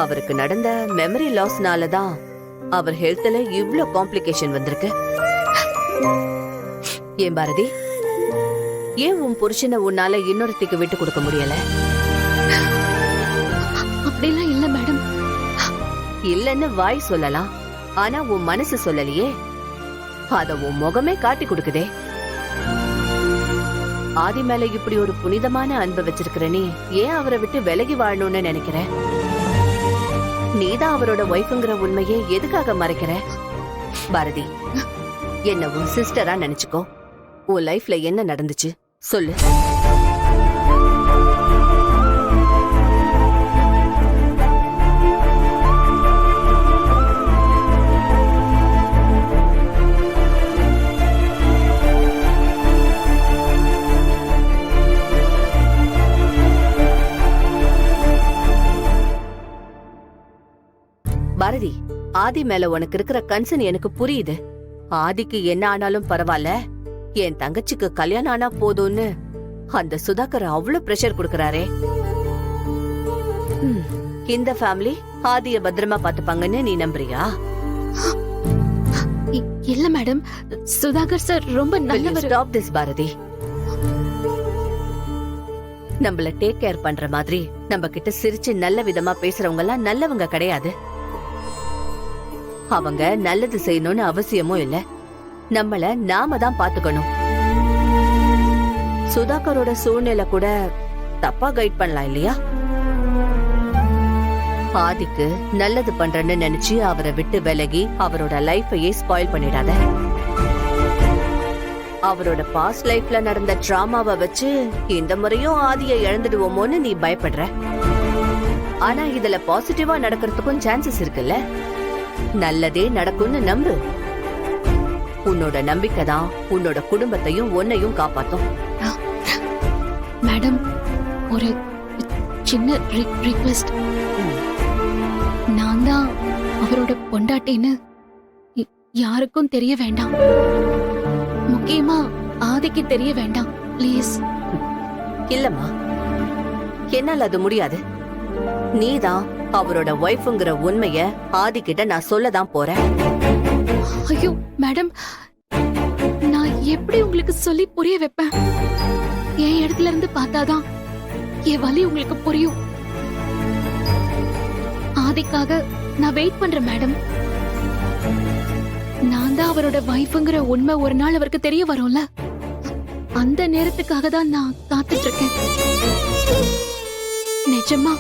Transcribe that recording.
அவருக்கு நடந்த மெமரி லாஸ்னால தான் அவர் ஹெல்த்ல இவ்ளோ காம்ப்ளிகேஷன் வந்திருக்கு. ஏன் பாரதி, ஏன் உன் புருஷனை உன்னால இன்னொருத்திக்கு விட்டு கொடுக்க முடியல? அப்படிலாம் இல்ல மேடம். இல்லன்னு வாய் சொல்லலாம், ஆனா உன் மனசு சொல்லலையே. அத உன் முகமே காட்டி கொடுக்குதே. ஆதி மேல இப்படி ஒரு புனிதமான அன்பு வச்சிருக்கிற நீ ஏன் அவரை விட்டு விலகி வாழணும்னு நினைக்கிற? நீதான் அவரோட ஒய்ஃப்ங்கிற உண்மையே எதுக்காக மறைக்கிற? பாரதி, என்ன உன் சிஸ்டரா நினைச்சுக்கோ. உன் லைஃப்ல என்ன நடந்துச்சு சொல்லு. பாரதி, ஆதி மேல உனக்கு இருக்கிற கன்சர்ன் எனக்கு புரியுது. ஆதிக்கு என்ன ஆனாலும் பரவாயில்ல, என் தங்கச்சிக்கு கல்யாணம் ஆனா போதும்னு அந்த சுதாகர் அவ்வளவு பிரஷர் கொடுக்கறாரே. இந்த ஃபேமிலி ஆதிய பத்திரமா பாத்துப்பாங்கன்னு நீ நம்புறியா? இல்ல மேடம், சுதாகர் சார் ரொம்ப நல்லவர். Stop this Bharathi. நம்மள டேக் கேர் பண்ற மாதிரி நம்ம கிட்ட சிரிச்சு நல்ல விதமா பேசுறவங்க எல்லாம் நல்லவங்க கிடையாது. அவங்க நல்லது செய்யணும்னு அவசியமும் இல்ல. நம்மள நாம தான் பாத்துக்கணும். சுதாகரோட சூழ்நிலை கூட தப்பா கைட் பண்ணலாம் இல்லையா? ஆதிக்கு நல்லது பண்றேன்னு நினைச்சு அவரை விட்டு விலகி அவரோட லைஃபையே ஸ்பாயில் பண்ணிடாத. அவரோட பாஸ்ட் லைஃப்ல நடந்த டிராமாவை வச்சு இந்த முறையும் ஆதியை இழந்துடுவோமோன்னு நீ பயப்படுற. ஆனா இதுல பாசிட்டிவா நடக்கிறதுக்கும் சான்சஸ் இருக்குல்ல. நல்லதே நடக்கும்னு நம்பு. உன்னோட நம்பிக்கை தான் உன்னோட குடும்பத்தையும் உன்னையும் காப்பாத்தும். மேடம், ஒரு சின்ன ரிக்வெஸ்ட். நான் தான் அவரோட பொண்டாட்டின்னு யாருக்கும் தெரிய வேண்டாம். முக்கியமா ஆதிக்கு தெரிய வேண்டாம் ப்ளீஸ். இல்லம்மா, என்னால அது முடியாது. நீதான் அவரோட ஒய்ஃப்ங்கிற உண்மைய ஆதி கிட்ட நான் சொல்லதான் போறேன். ஐயோ மேடம், நான் எப்படி உங்களுக்கு சொல்லி புரிய வைப்பேன்? என் இடத்துல இருந்து பார்த்தாதான் என் வலி உங்களுக்கு புரியும். ஆதிக்காக நான் வெயிட் பண்றேன் மேடம். நான் தான் அவரோட வைஃப்ங்கிற உண்மை ஒரு நாள் அவருக்கு தெரிய வரும்ல, அந்த நேரத்துக்காக தான் நான் காத்துட்டு இருக்கேன். நிஜமா